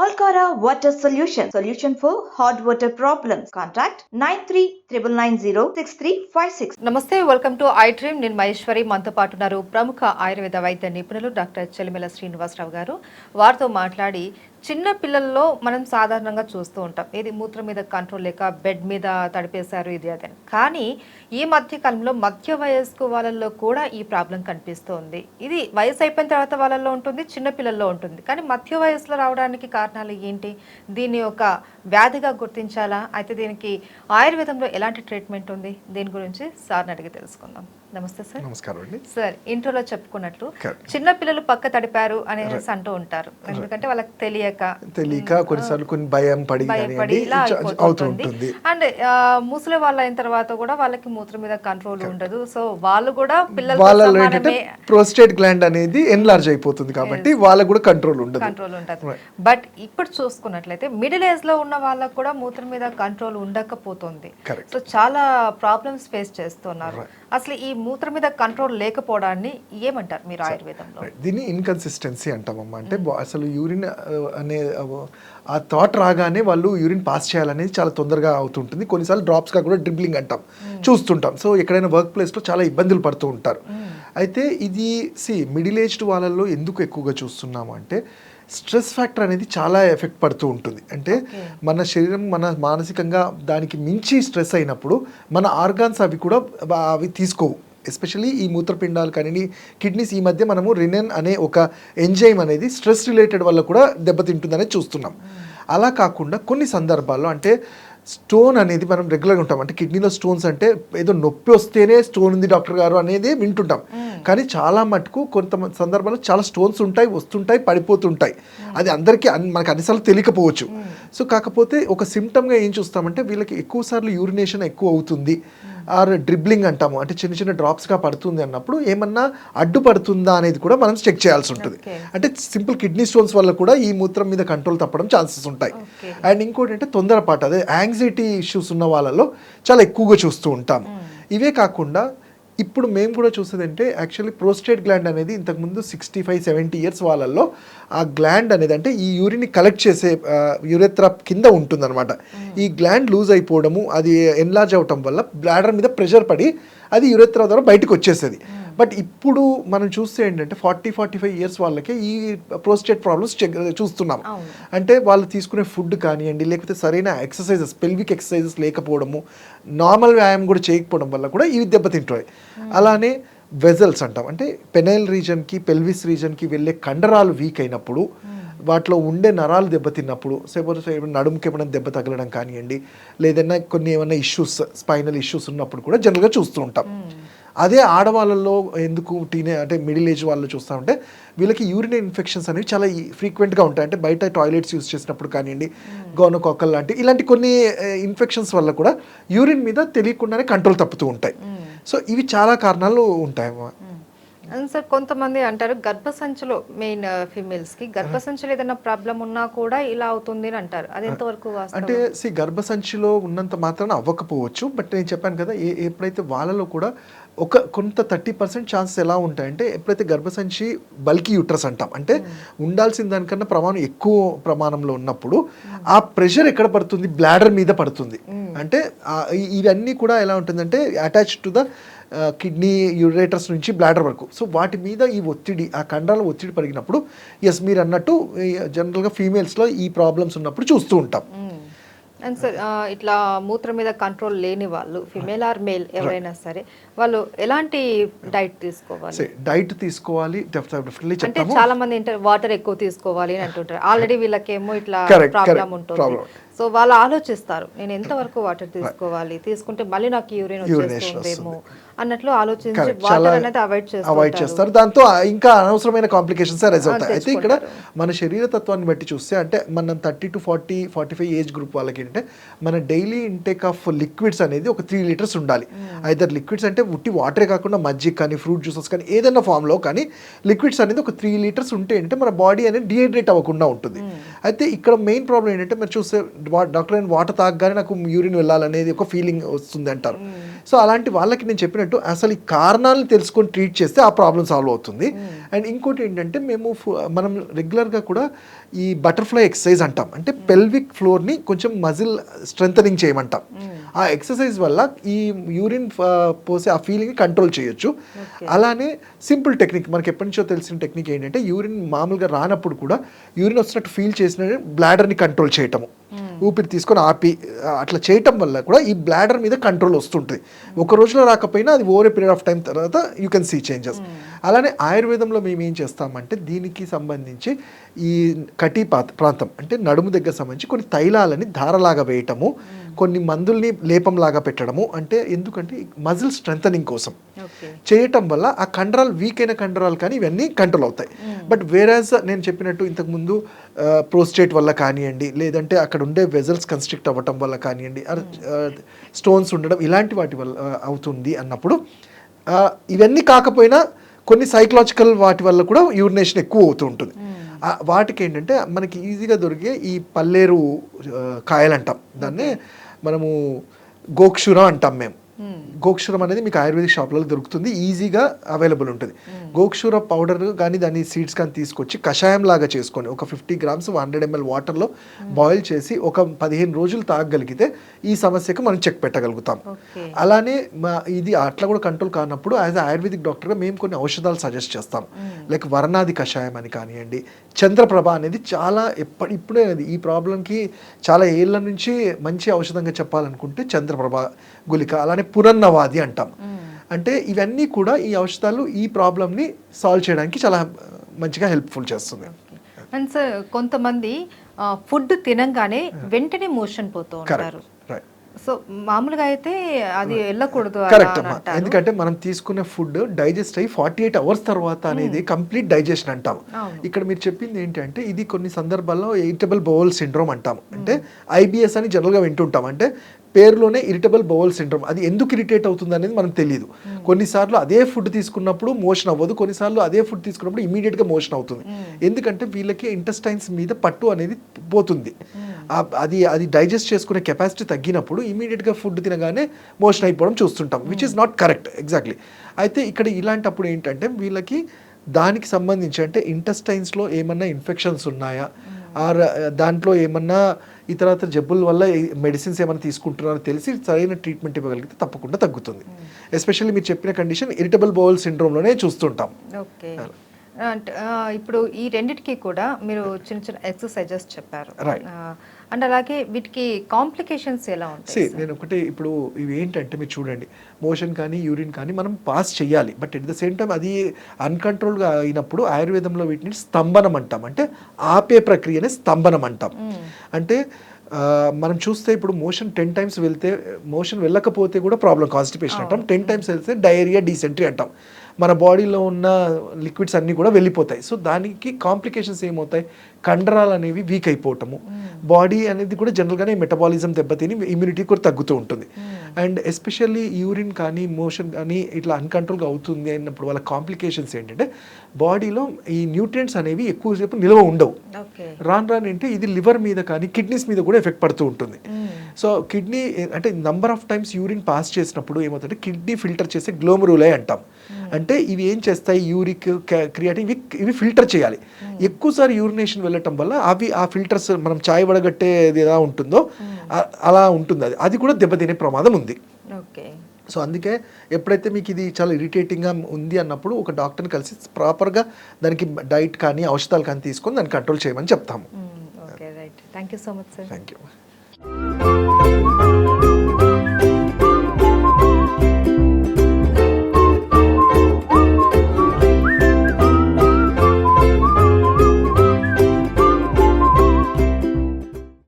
Alcara Water Solution for hot water problems. Contact 9399906356. నమస్తే, welcome to I dream. నేను మహేశ్వరి. మనతో పాటు ఉన్నారు ప్రముఖ ఆయుర్వేద వైద్య నిపుణులు డాక్టర్ చెలిమెల శ్రీనివాసరావు గారు. వారితో మాట్లాడి చిన్న పిల్లల్లో మనం సాధారణంగా చూస్తూ ఉంటాం, ఇది మూత్రం మీద కంట్రోల్ లేక బెడ్ మీద తడిపేశారు ఇది అదని. కానీ ఈ మధ్య కాలంలో మధ్య వయస్కు వాళ్ళల్లో కూడా ఈ ప్రాబ్లం కనిపిస్తోంది. ఇది వయసు అయిపోయిన తర్వాత వాళ్ళల్లో ఉంటుంది, చిన్న పిల్లల్లో ఉంటుంది. కానీ మధ్య వయసులో రావడానికి కారణాలు ఏంటి? దీన్ని ఒక వ్యాధిగా గుర్తించాలా? అయితే దీనికి ఆయుర్వేదంలో ఎలాంటి ట్రీట్మెంట్ ఉంది? దీని గురించి సార్ని అడిగి తెలుసుకుందాం. నమస్తే సార్. నమస్కారం అండి. సార్, ఇంట్రోలో చెప్పుకున్నట్లు చిన్న పిల్లలు పక్క తడిపారు అనేసి అంటూ ఉంటారు. ఎందుకంటే వాళ్ళకి తెలియక కొన్నిసార్లు కొన్ని భయం పడి ఇలా అయిపోతుంది. అండ్ ముసలి వాళ్ళు అయిన తర్వాత కూడా వాళ్ళకి మూత్రం మీద కంట్రోల్ ఉండదు. సో వాళ్ళు కూడా పిల్లలు ప్రోస్టేట్ గ్లాండ్ అనేది ఎన్లార్జ్ అయిపోతుంది కాబట్టి వాళ్ళకి కూడా కంట్రోల్ ఉండదు. బట్ ఇప్పుడు చూసుకున్నట్లయితే మిడిల్ ఏజ్ లో ఉన్న వాళ్ళకి కూడా మూత్రం మీద కంట్రోల్ ఉండకపోతుంది. సో చాలా ప్రాబ్లమ్స్ ఫేస్ చేస్తున్నారు. అసలు ఈ మూత్రం మీద కంట్రోల్ లేకపోవడాన్ని ఏమంటారు మీరు ఆయుర్వేదంలో? దీన్ని ఇన్కన్సిస్టెన్సీ అంటామమ్మా. అంటే అసలు యూరిన్ అనే ఆ థాట్ రాగానే వాళ్ళు యూరిన్ పాస్ చేయాలనేది చాలా తొందరగా అవుతుంటుంది. కొన్నిసార్లు డ్రాప్స్గా కూడా డ్రిబ్లింగ్ అంటాం, చూస్తుంటాం. సో ఎక్కడైనా వర్క్ ప్లేస్లో చాలా ఇబ్బందులు పడుతూ ఉంటారు. అయితే ఇది మిడిల్ ఏజ్డ్ వాళ్ళల్లో ఎందుకు ఎక్కువగా చూస్తున్నాము అంటే స్ట్రెస్ ఫ్యాక్టర్ అనేది చాలా ఎఫెక్ట్ పడుతూ ఉంటుంది. అంటే మన శరీరం మన మానసికంగా దానికి మించి స్ట్రెస్ అయినప్పుడు మన ఆర్గాన్స్ అవి తీసుకోవు. ఎస్పెషల్లీ ఈ మూత్రపిండాలు కానీ కిడ్నీస్, ఈ మధ్య మనము రినెన్ అనే ఒక ఎంజైమ్ అనేది స్ట్రెస్ రిలేటెడ్ వల్ల కూడా దెబ్బతింటుందనేది చూస్తున్నాం. అలా కాకుండా కొన్ని సందర్భాల్లో అంటే స్టోన్ అనేది మనం రెగ్యులర్గా ఉంటాం, అంటే కిడ్నీలో స్టోన్స్ అంటే ఏదో నొప్పి వస్తేనే స్టోన్ ఉంది డాక్టర్ గారు అనేది వింటుంటాం. కానీ చాలా మటుకు కొంత సందర్భాల్లో చాలా స్టోన్స్ ఉంటాయి, వస్తుంటాయి, పడిపోతుంటాయి. అది అందరికీ మనకు అన్నిసార్లు తెలియకపోవచ్చు. సో కాకపోతే ఒక సిమ్టమ్గా ఏం చూస్తామంటే వీళ్ళకి ఎక్కువ సార్లు యూరినేషన్ ఎక్కువ అవుతుంది, ఆర్ డ్రిబ్లింగ్ అంటాము, అంటే చిన్న చిన్న డ్రాప్స్గా పడుతుంది అన్నప్పుడు ఏమన్నా అడ్డుపడుతుందా అనేది కూడా మనం చెక్ చేయాల్సి ఉంటుంది. అంటే సింపుల్ కిడ్నీ స్టోన్స్ వల్ల కూడా ఈ మూత్రం మీద కంట్రోల్ తప్పడం ఛాన్సెస్ ఉంటాయి. అండ్ ఇంకోటి అంటే తొందరపాటు, అదే యాంగ్జైటీ ఇష్యూస్ ఉన్న వాళ్ళలో చాలా ఎక్కువగా చూస్తూ ఉంటాము. ఇవే కాకుండా ఇప్పుడు మేము కూడా చూసేది అంటే యాక్చువల్లీ ప్రోస్టేట్ గ్లాండ్ అనేది ఇంతకుముందు 65-70 ఇయర్స్ వాళ్ళల్లో ఆ గ్లాండ్ అనేది అంటే ఈ యూరిన్ని కలెక్ట్ చేసే యూరెత్రా కింద ఉంటుందన్నమాట. ఈ గ్లాండ్ లూజ్ అయిపోవడము, అది ఎన్లార్జ్ అవటం వల్ల బ్లాడర్ మీద ప్రెషర్ పడి అది యూరెత్రా ద్వారా బయటకు వచ్చేసేది. బట్ ఇప్పుడు మనం చూస్తే ఏంటంటే 40-45 ఇయర్స్ వాళ్ళకే ఈ ప్రోస్టేట్ ప్రాబ్లమ్స్ చూస్తున్నాం. అంటే వాళ్ళు తీసుకునే ఫుడ్ కానివ్వండి, లేకపోతే సరైన ఎక్సర్సైజెస్, పెల్విక్ ఎక్సర్సైజెస్ లేకపోవడము, నార్మల్ వ్యాయామం కూడా చేయకపోవడం వల్ల కూడా ఇవి దెబ్బతింటాయి. అలానే వెజల్స్ అంటాం, అంటే పెనైల్ రీజన్కి పెల్విస్ రీజన్కి వెళ్ళే కండరాలు వీక్ అయినప్పుడు, వాటిలో ఉండే నరాలు దెబ్బతిన్నప్పుడు, సపోజ్ నడుముకి ఏమైనా దెబ్బ తగలడం కానివ్వండి, లేదన్నా కొన్ని ఏమైనా ఇష్యూస్, స్పైనల్ ఇష్యూస్ ఉన్నప్పుడు కూడా జనరల్గా చూస్తూ ఉంటాం. అదే ఆడవాళ్ళలో ఎందుకు అంటే మిడిల్ ఏజ్ వాళ్ళు చూస్తూ ఉంటే వీళ్ళకి యూరిన్ ఇన్ఫెక్షన్స్ అనేవి చాలా ఫ్రీక్వెంట్గా ఉంటాయి. అంటే బయట టాయిలెట్స్ యూస్ చేసినప్పుడు కానివ్వండి, గోనోకాకల్ లాంటి ఇలాంటి కొన్ని ఇన్ఫెక్షన్స్ వల్ల కూడా యూరిన్ మీద తెలియకుండానే కంట్రోల్ తప్పుతూ ఉంటాయి. సో ఇవి చాలా కారణాలు ఉంటాయమ్మా. సార్, కొంతమంది అంటారు గర్భసంచిలో, మెయిన్ ఫీమేల్స్కి గర్భసంచిలో ఏదైనా ప్రాబ్లం ఉన్నా కూడా ఇలా అవుతుంది అని అంటారు. అది ఎంతవరకు అంటే గర్భసంచిలో ఉన్నంత మాత్రాన అవ్వకపోవచ్చు. బట్ నేను చెప్పాను కదా, ఎప్పుడైతే వాళ్ళలో కూడా కొంత 30% ఛాన్సెస్ ఎలా ఉంటాయంటే, ఎప్పుడైతే గర్భసంచి బల్కీ యూట్రస్ అంటాం, అంటే ఉండాల్సిన దానికన్నా ప్రమాణం ఎక్కువ ప్రమాణంలో ఉన్నప్పుడు ఆ ప్రెషర్ ఎక్కడ పడుతుంది, బ్లాడర్ మీద పడుతుంది. అంటే ఇవన్నీ కూడా ఎలా ఉంటుందంటే attach to the kidney, ureters నుంచి బ్లాడర్ వరకు. సో వాటి మీద ఈ ఒత్తిడి, ఆ కండరాల ఒత్తిడి పెరిగినప్పుడు మీరు అన్నట్టు జనరల్గా ఫీమేల్స్లో ఈ ప్రాబ్లమ్స్ ఉన్నప్పుడు చూస్తూ ఉంటాం. అండ్ సార్, ఇట్లా మూత్రం మీద కంట్రోల్ లేని వాళ్ళు, ఫిమేల్ ఆర్ మేల్ ఎవరైనా సరే, వాళ్ళు ఎలాంటి డైట్ తీసుకోవాలి? డైట్ తీసుకోవాలి డెఫినెట్లీ. అంటే చాలా మంది వాటర్ ఎక్కువ తీసుకోవాలి అని అంటుంటారు. ఆల్రెడీ వీళ్ళకేమో ఇట్లా ప్రాబ్లం ఉంటుంది. సో వాళ్ళు ఆలోచిస్తారు, నేను ఎంతవరకు వాటర్ తీసుకోవాలి, తీసుకుంటే మళ్ళీ నాకు యూరిన్ వచ్చేస్తుందేమో అన్నట్లు ఆలోచించి వాటర్ అనేది అవాయిడ్ చేస్తారు. దాంతో ఇంకా అనవసరమైన కాంప్లికేషన్స్ రైజ్ అవుతాయి. అయితే ఇక్కడ మన శరీర తత్వాన్ని బట్టి చూస్తే, అంటే మనం 30 to 40-45 ఏజ్ గ్రూప్ వాళ్ళకి ఏంటంటే మన డైలీ ఇంటేక్ ఆఫ్ లిక్విడ్స్ అనేది ఒక 3 లీటర్స్ ఉండాలి. అయితే లిక్విడ్స్ అంటే ఉట్టి వాటరే కాకుండా మజ్జిగ కానీ, ఫ్రూట్ జ్యూసెస్ కానీ, ఏదైనా ఫామ్లో కానీ లిక్విడ్స్ అనేది ఒక 3 లీటర్స్ ఉంటే ఏంటంటే మన బాడీ అనేది డిహైడ్రేట్ అవ్వకుండా ఉంటుంది. అయితే ఇక్కడ మెయిన్ ప్రాబ్లం ఏంటంటే మీరు చూస్తే డాక్టర్ వాటర్ తాగగానే నాకు యూరిన్ వెళ్ళాలనేది ఒక ఫీలింగ్ వస్తుంది అంటారు. సో అలాంటి వాళ్ళకి నేను చెప్పినట్టు అసలు ఈ కారణాలను తెలుసుకొని ట్రీట్ చేస్తే ఆ ప్రాబ్లం సాల్వ్ అవుతుంది. అండ్ ఇంకోటి ఏంటంటే మనం రెగ్యులర్గా కూడా ఈ బటర్ఫ్లై ఎక్సర్సైజ్ అంటాం, అంటే పెల్విక్ ఫ్లోర్ని కొంచెం మజిల్ స్ట్రెంథనింగ్ చేయమంటాం. ఆ ఎక్సర్సైజ్ వల్ల ఈ యూరిన్ పోసే ఆ ఫీలింగ్ కంట్రోల్ చేయొచ్చు. అలానే సింపుల్ టెక్నిక్, మనకి ఎప్పటి నుంచో తెలిసిన టెక్నిక్ ఏంటంటే యూరిన్ మామూలుగా రానప్పుడు కూడా యూరిన్ వస్తున్నట్టు ఫీల్ చేసిన బ్లాడర్ని కంట్రోల్ చేయటము, ఊపిరి తీసుకొని ఆపి అట్లా చేయటం వల్ల కూడా ఈ బ్లాడర్ మీద కంట్రోల్ వస్తుంటుంది. ఒక రోజులో రాకపోయినా అది over a period of time తర్వాత యూ కెన్ సీ చేంజెస్. అలానే ఆయుర్వేదంలో మేము ఏం చేస్తామంటే దీనికి సంబంధించి ఈ కటి ప్రాంతం అంటే నడుము దగ్గర సంబంధించి కొన్ని తైలాలని ధారలాగా వేయటము, కొన్ని మందుల్ని లేపంలాగా పెట్టడము, అంటే ఎందుకంటే మజిల్ స్ట్రెంథనింగ్ కోసం చేయటం వల్ల ఆ కండరాలు వీక్ అయిన కండరాలు కానీ ఇవన్నీ కంట్రోల్ అవుతాయి. బట్ వేరేజ్ నేను చెప్పినట్టు ఇంతకుముందు ప్రోస్టేట్ వల్ల కానివ్వండి, లేదంటే అక్కడ ఉండే వెజల్స్ కన్స్ట్రిక్ట్ అవ్వటం వల్ల కానివ్వండి, స్టోన్స్ ఉండడం ఇలాంటి వాటి వల్ల అవుతుంది అన్నప్పుడు ఇవన్నీ కాకపోయినా కొన్ని సైకలాజికల్ వాటి వల్ల కూడా యూరినేషన్ ఎక్కువ అవుతూ ఉంటుంది. వాటికి ఏంటంటే మనకి ఈజీగా దొరికే ఈ పల్లేరు కాయలు అంటాం, దాన్నే మనము గోక్షురం అంటాం మేము. గోక్షురం అనేది మీకు ఆయుర్వేదిక్ షాప్లలో దొరుకుతుంది, ఈజీగా అవైలబుల్ ఉంటుంది. గోక్షుర పౌడర్ కానీ దాని సీడ్స్ కానీ తీసుకొచ్చి కషాయం లాగా చేసుకొని ఒక 50 grams 100 ml వాటర్లో బాయిల్ చేసి ఒక 15 రోజులు తాగగలిగితే ఈ సమస్యకు మనం చెక్ పెట్టగలుగుతాం. అలానే ఇది అట్లా కూడా కంట్రోల్ కానప్పుడు యాజ్ ఆయుర్వేదిక్ డాక్టర్గా మేము కొన్ని ఔషధాలు సజెస్ట్ చేస్తాం. లైక్ వరణాది కషాయం అని కానివ్వండి, చంద్రప్రభ అనేది చాలా ఇప్పుడే ఈ ప్రాబ్లంకి చాలా ఏళ్ళ నుంచి మంచి ఔషధంగా చెప్పాలనుకుంటే చంద్రప్రభ గుళిక, అలానే పునర్నవాది అంటాం. అంటే ఇవన్నీ కూడా ఈ ఔషధాలు ఈ ప్రాబ్లమ్ని సాల్వ్ చేయడానికి చాలా మంచిగా హెల్ప్ఫుల్ చేస్తుంది. అండ్ సార్ కొంతమంది ఫుడ్ తినంగానే వెంటనే మోషన్ పోతూ ఉంటారు. సో మామూలుగా అయితే అది వెళ్ళకూడదు. కరెక్ట్ అమ్మా, ఎందుకంటే మనం తీసుకునే ఫుడ్ డైజెస్ట్ అయ్యి 48 hours తర్వాత అనేది కంప్లీట్ డైజెషన్ అంటాం. ఇక్కడ మీరు చెప్పింది ఏంటంటే ఇది కొన్ని సందర్భాల్లో ఇరిటబుల్ బౌల్ సిండ్రోమ్ అంటాం, అంటే IBS అని జనరల్గా వింటుంటాం. అంటే పేరులోనే ఇరిటబుల్ బౌల్ సిండ్రోమ్, అది ఎందుకు ఇరిటేట్ అవుతుంది అనేది మనకు తెలియదు. కొన్నిసార్లు అదే ఫుడ్ తీసుకున్నప్పుడు మోషన్ అవ్వదు, కొన్నిసార్లు అదే ఫుడ్ తీసుకున్నప్పుడు ఇమీడియట్గా మోషన్ అవుతుంది. ఎందుకంటే వీళ్ళకి ఇంటెస్టైన్స్ మీద పట్టు అనేది పోతుంది. అది డైజెస్ట్ చేసుకునే కెపాసిటీ తగ్గినప్పుడు ఇమీడియట్గా ఫుడ్ తినగానే మోషన్ అయిపోవడం చూస్తుంటాం, which is not correct exactly. అయితే ఇక్కడ ఇలాంటప్పుడు ఏంటంటే వీళ్ళకి దానికి సంబంధించి అంటే ఇంటెస్టైన్స్లో ఏమన్నా ఇన్ఫెక్షన్స్ ఉన్నాయా, ఆర్ దాంట్లో ఏమన్నా ఇతరత్ర జబ్బుల వల్ల మెడిసిన్స్ ఏమైనా తీసుకుంటున్నారో తెలిసి సరైన ట్రీట్మెంట్ ఇవ్వగలిగితే తప్పకుండా తగ్గుతుంది. ఎస్పెషల్లీ మీరు చెప్పిన కండిషన్ ఇరిటబుల్ బౌల్ సిండ్రోమ్లోనే చూస్తుంటాం. ఓకే, ఇప్పుడు ఈ రెండిటికి కూడా మీరు చిన్న చిన్న ఎక్సర్సైజెస్ చెప్పారు, అండ్ అలాగే వీటికి కాంప్లికేషన్స్ ఎలా ఉంటాయి? నేను ఒకటి ఇప్పుడు ఇవి ఏంటంటే మీరు చూడండి, మోషన్ కానీ యూరిన్ కానీ మనం పాస్ చేయాలి, but at the same time అది అన్కంట్రోల్గా అయినప్పుడు ఆయుర్వేదంలో వీటిని స్తంభనం అంటాం, అంటే ఆపే ప్రక్రియనే స్తంభనం అంటాం. అంటే మనం చూస్తే ఇప్పుడు మోషన్ 10 times వెళ్తే, మోషన్ వెళ్ళకపోతే కూడా ప్రాబ్లం కాన్స్టిపేషన్ అంటాం, 10 times వెళ్తే డయేరియా డీసెంట్రీ అంటాం. మన బాడీలో ఉన్న లిక్విడ్స్ అన్నీ కూడా వెళ్ళిపోతాయి. సో దానికి కాంప్లికేషన్స్ ఏమవుతాయి, కండరాలు అనేవి వీక్ అయిపోవటము, బాడీ అనేది కూడా జనరల్గానే మెటబాలిజం దెబ్బతిని ఇమ్యూనిటీ కూడా తగ్గుతూ ఉంటుంది. అండ్ ఎస్పెషల్లీ యూరిన్ కానీ మోషన్ కానీ ఇట్లా అన్కంట్రోల్గా అవుతుంది అన్నప్పుడు వాళ్ళ కాంప్లికేషన్స్ ఏంటంటే బాడీలో ఈ న్యూట్రియంట్స్ అనేవి ఎక్కువసేపు నిల్వ ఉండవు. రాను ఏంటి ఇది లివర్ మీద కానీ కిడ్నీస్ మీద కూడా ఎఫెక్ట్ పడుతూ ఉంటుంది. సో కిడ్నీ అంటే number of times urine pass చేసినప్పుడు ఏమవుతుందంటే కిడ్నీ ఫిల్టర్ చేసే గ్లోమరులే అంటాం. అంటే ఇవి ఏం చేస్తాయి, యూరిక్ క్రియాటిన్ ఇవి ఫిల్టర్ చేయాలి. ఎక్కువసారి యూరినేషన్ వెళ్ళటం వల్ల అవి ఆ ఫిల్టర్స్ మనం చాయ్ వడగట్టేది ఎలా ఉంటుందో అలా ఉంటుంది, అది కూడా దెబ్బతినే ప్రమాదం ఉంది. సో అందుకే ఎప్పుడైతే మీకు ఇది చాలా ఇరిటేటింగ్గా ఉంది అన్నప్పుడు ఒక డాక్టర్ని కలిసి ప్రాపర్గా దానికి డైట్ కానీ ఔషధాలు కానీ తీసుకొని దాన్ని కంట్రోల్ చేయమని చెప్తాము. Okay, right. Thank you so much sir. Thank you.